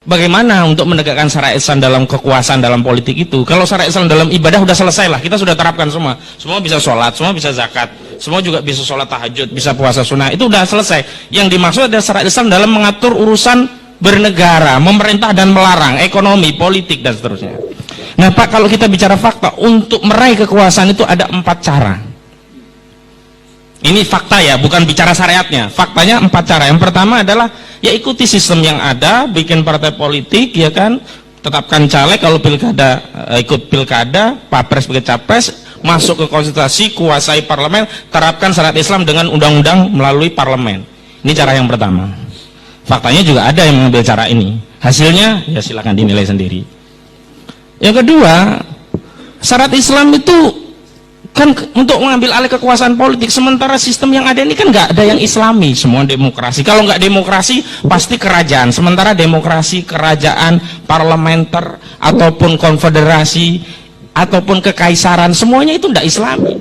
Bagaimana untuk menegakkan syariat Islam dalam kekuasaan dalam politik itu? Kalau syariat Islam dalam ibadah udah selesai lah, kita sudah terapkan semua. Semua bisa sholat, semua bisa zakat, semua juga bisa sholat tahajud, bisa puasa sunnah. Itu udah selesai. Yang dimaksud adalah syariat Islam dalam mengatur urusan bernegara, memerintah dan melarang, ekonomi, politik dan seterusnya. Nah Pak, kalau kita bicara fakta, untuk meraih kekuasaan itu ada 4 cara. Ini fakta ya, bukan bicara syariatnya. Faktanya 4 cara. Yang pertama adalah ya ikuti sistem yang ada, bikin partai politik, ya kan, tetapkan caleg, kalau pilkada ikut pilkada, papres sebagai capres, masuk ke konstitusi, kuasai parlemen, terapkan syariat Islam dengan undang-undang melalui parlemen. Ini cara yang pertama. Faktanya juga ada yang mengambil cara ini. Hasilnya ya silakan dinilai sendiri. Yang kedua, syariat Islam itu kan untuk mengambil alih kekuasaan politik, sementara sistem yang ada ini kan nggak ada yang Islami, semua demokrasi. Kalau nggak demokrasi pasti kerajaan, sementara demokrasi, kerajaan, parlementer ataupun konfederasi ataupun kekaisaran, semuanya itu tidak Islami.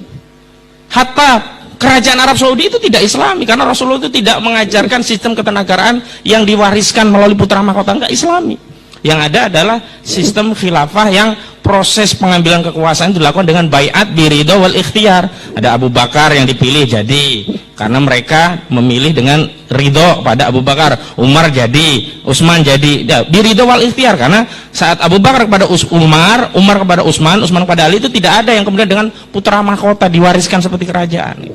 Hatta kerajaan Arab Saudi itu tidak Islami, karena Rasulullah itu tidak mengajarkan sistem ketenagaraan yang diwariskan melalui putra mahkota, nggak Islami. Yang ada adalah sistem khilafah yang proses pengambilan kekuasaan dilakukan dengan baiat biridho wal ikhtiar. Ada Abu Bakar yang dipilih jadi karena mereka memilih dengan ridho pada Abu Bakar. Umar jadi, Utsman jadi, biridho wal ikhtiar, karena saat Abu Bakar kepada Umar, Umar kepada Utsman, Utsman kepada Ali, itu tidak ada yang kemudian dengan putra mahkota diwariskan seperti kerajaan.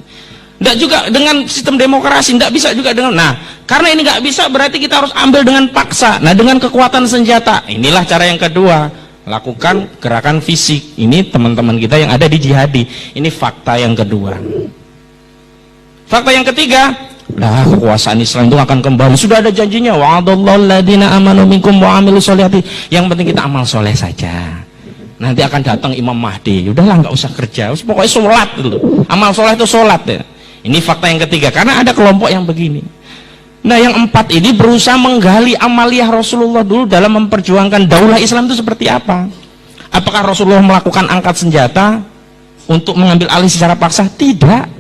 Tidak juga dengan sistem demokrasi, tidak bisa juga dengan, nah karena ini nggak bisa berarti kita harus ambil dengan paksa, nah dengan kekuatan senjata. Inilah cara yang kedua, lakukan gerakan fisik. Ini teman-teman kita yang ada di jihadi. Ini fakta yang kedua. Fakta yang ketiga, nah kekuasaan Islam itu akan kembali, sudah ada janjinya, wa'adallahu alladziina aamanu minkum wa 'amilus sholihati. Yang penting kita amal soleh saja, nanti akan datang Imam Mahdi, udahlah nggak usah kerja, pokoknya sholat dulu, amal soleh itu sholat ya. Ini fakta yang ketiga, karena ada kelompok yang begini. Nah yang 4 ini berusaha menggali amaliyah Rasulullah dulu dalam memperjuangkan daulah Islam itu seperti apa. Apakah Rasulullah melakukan angkat senjata untuk mengambil alih secara paksa? Tidak.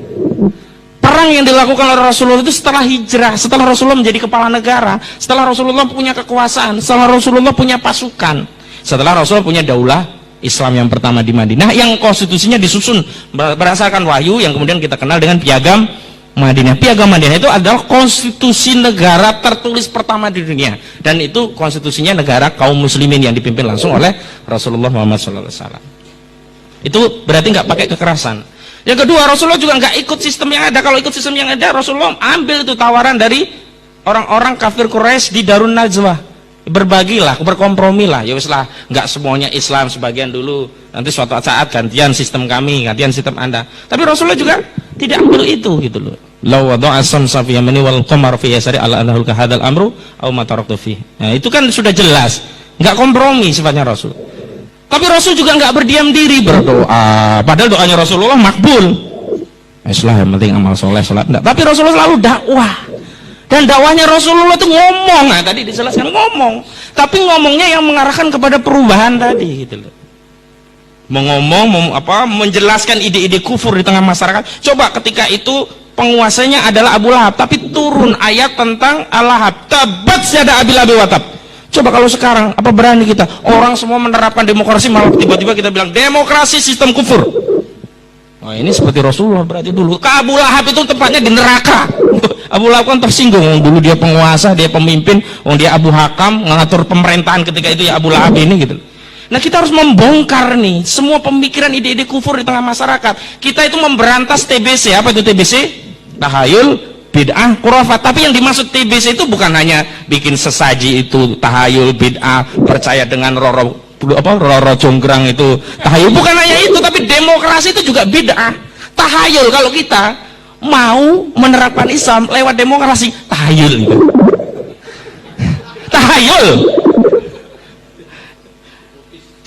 Perang yang dilakukan oleh Rasulullah itu setelah hijrah, setelah Rasulullah menjadi kepala negara, setelah Rasulullah punya kekuasaan, setelah Rasulullah punya pasukan, setelah Rasulullah punya daulah Islam yang pertama di Madinah, yang konstitusinya disusun berdasarkan wahyu yang kemudian kita kenal dengan Piagam Madinah. Piagam Madinah itu adalah konstitusi negara tertulis pertama di dunia, dan itu konstitusinya negara kaum muslimin yang dipimpin langsung oleh Rasulullah Muhammad SAW. Itu berarti nggak pakai kekerasan. Yang kedua, Rasulullah juga nggak ikut sistem yang ada. Kalau ikut sistem yang ada, Rasulullah ambil itu tawaran dari orang-orang kafir Quraisy di Darun Najwa. Berbagilah, berkompromilah, ya wis lah, nggak semuanya Islam, sebagian dulu, nanti suatu saat gantian sistem kami, gantian sistem Anda. Tapi Rasulullah juga tidak ambil itu gitu loh. La wada'a samsa fi yamini wal qamar fi yasari ala annahu kahadzal amru aw ma taraktu fi. Nah, itu kan sudah jelas, nggak kompromi sifatnya Rasul. Tapi Rasul juga nggak berdiam diri, berdoa. Padahal doanya Rasulullah makbul. Islah yang penting amal soleh, salat. Tapi Rasulullah selalu dakwah. Dan dakwahnya Rasulullah itu ngomong, nah tadi dijelaskan ngomong, tapi ngomongnya yang mengarahkan kepada perubahan tadi gitu loh. Menjelaskan ide-ide kufur di tengah masyarakat. Coba ketika itu penguasanya adalah Abu Lahab, tapi turun ayat tentang Al-Lahab, tabat yada abil abi watab. Coba kalau sekarang, apa berani kita? Orang semua menerapkan demokrasi, malah tiba-tiba kita bilang demokrasi sistem kufur. Nah, ini seperti Rasulullah berarti dulu. Abu Lahab itu tempatnya di neraka. Abu Lahab kan tersinggung, dulu dia penguasa, dia pemimpin, dia Abu Hakam, ngatur pemerintahan ketika itu ya Abu Lahab ini gitu. Nah kita harus membongkar nih semua pemikiran ide-ide kufur di tengah masyarakat. Kita itu memberantas TBC. Apa itu TBC? Tahayul, bid'ah, khurafat. Tapi yang dimaksud TBC itu bukan hanya bikin sesaji itu tahayul, bid'ah, percaya dengan roro jonggrang itu tahayul, bukan hanya itu, tapi demokrasi itu juga bid'ah. Tahayul, kalau kita mau menerapkan Islam lewat demokrasi, tahayul gitu. Tahayul.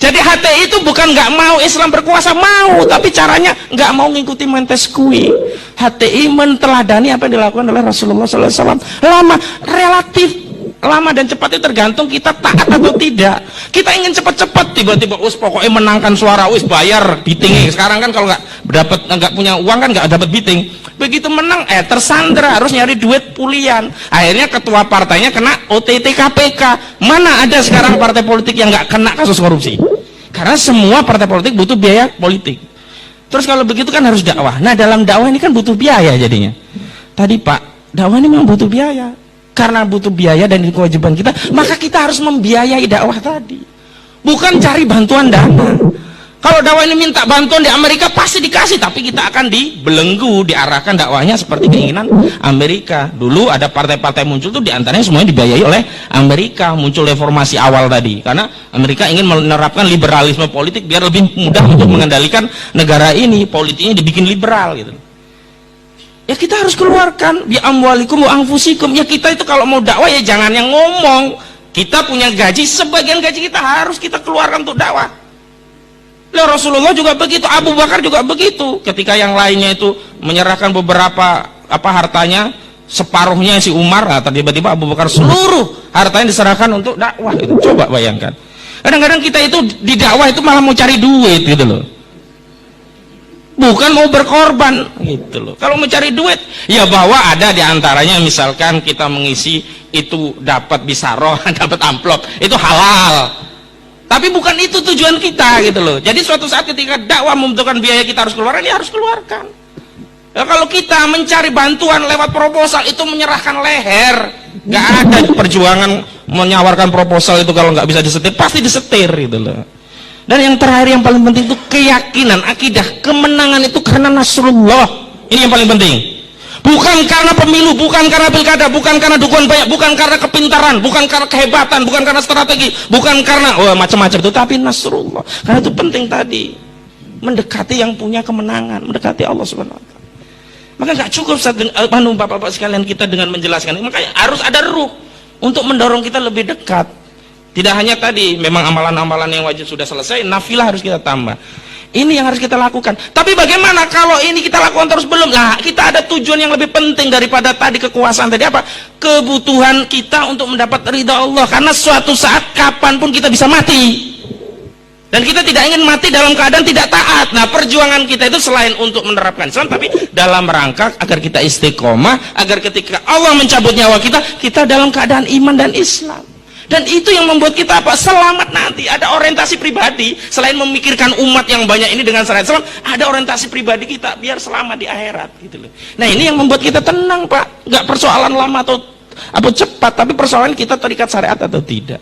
Jadi HTI itu bukan nggak mau Islam berkuasa, mau, tapi caranya nggak mau ngikuti Montesquieu. HTI menteladani apa yang dilakukan oleh Rasulullah SAW. Lama, relatif lama dan cepat itu tergantung kita taat atau tidak. Kita ingin cepat-cepat, tiba-tiba pokoknya menangkan suara, bayar bidding. Sekarang kan kalau nggak punya uang kan nggak dapat bidding. Begitu menang tersandra, harus nyari duit pulian. Akhirnya ketua partainya kena OTT KPK. Mana ada sekarang partai politik yang nggak kena kasus korupsi? Karena semua partai politik butuh biaya politik. Terus kalau begitu kan harus dakwah. Nah, dalam dakwah ini kan butuh biaya jadinya. Tadi Pak, dakwah ini memang butuh biaya. Karena butuh biaya dan itu kewajiban kita, maka kita harus membiayai dakwah tadi. Bukan cari bantuan dana. Kalau dakwah ini minta bantuan di Amerika pasti dikasih, tapi kita akan dibelenggu, diarahkan dakwahnya seperti keinginan Amerika. Dulu ada partai-partai muncul tuh diantaranya semuanya dibiayai oleh Amerika. Muncul reformasi awal tadi, karena Amerika ingin menerapkan liberalisme politik biar lebih mudah untuk mengendalikan negara ini. Politiknya dibikin liberal gitu. Ya kita harus keluarkan bi amwalikum wa anfusikum. Ya kita itu kalau mau dakwah ya jangan yang ngomong. Kita punya gaji, sebagian gaji kita harus kita keluarkan untuk dakwah. Rasulullah juga begitu, Abu Bakar juga begitu. Ketika yang lainnya itu menyerahkan beberapa hartanya, separuhnya si Umar, tiba-tiba Abu Bakar seluruh hartanya diserahkan untuk dakwah. Itu coba bayangkan. Kadang-kadang kita itu di dakwah itu malah mau cari duit gitu loh. Bukan mau berkorban gitu loh. Kalau mencari duit, ya bahwa ada diantaranya misalkan kita mengisi itu dapat bisaroh, dapat amplop, itu halal. Tapi bukan itu tujuan kita gitu loh. Jadi suatu saat ketika dakwah membutuhkan biaya kita harus keluarkan, ya harus keluarkan. Ya, kalau kita mencari bantuan lewat proposal itu menyerahkan leher. Nggak ada perjuangan menyawarkan proposal itu kalau nggak bisa disetir, pasti disetir gitu loh. Dan yang terakhir yang paling penting itu keyakinan, akidah, kemenangan itu karena Nasrullah. Ini yang paling penting. Bukan karena pemilu, bukan karena pilkada, bukan karena dukungan banyak, bukan karena kepintaran, bukan karena kehebatan, bukan karena strategi, bukan karena macam-macam itu, tapi Nasrullah. Karena itu penting tadi, mendekati yang punya kemenangan, mendekati Allah Subhanahu wa taala. Maka nggak cukup Bapak-bapak sekalian kita dengan menjelaskan, makanya harus ada ruh untuk mendorong kita lebih dekat. Tidak hanya tadi, memang amalan-amalan yang wajib sudah selesai, nafilah harus kita tambah. Ini yang harus kita lakukan. Tapi bagaimana kalau ini kita lakukan terus belum? Nah, kita ada tujuan yang lebih penting daripada tadi kekuasaan tadi apa? Kebutuhan kita untuk mendapat ridha Allah. Karena suatu saat kapanpun kita bisa mati. Dan kita tidak ingin mati dalam keadaan tidak taat. Nah, perjuangan kita itu selain untuk menerapkan Islam, tapi dalam rangka agar kita istiqomah, agar ketika Allah mencabut nyawa kita, kita dalam keadaan iman dan Islam. Dan itu yang membuat kita apa? Selamat nanti. Ada orientasi pribadi. Selain memikirkan umat yang banyak ini dengan syariat Islam, ada orientasi pribadi kita biar selamat di akhirat gitu loh. Nah, ini yang membuat kita tenang, Pak. Nggak persoalan lama atau cepat, tapi persoalan kita terikat syariat atau tidak.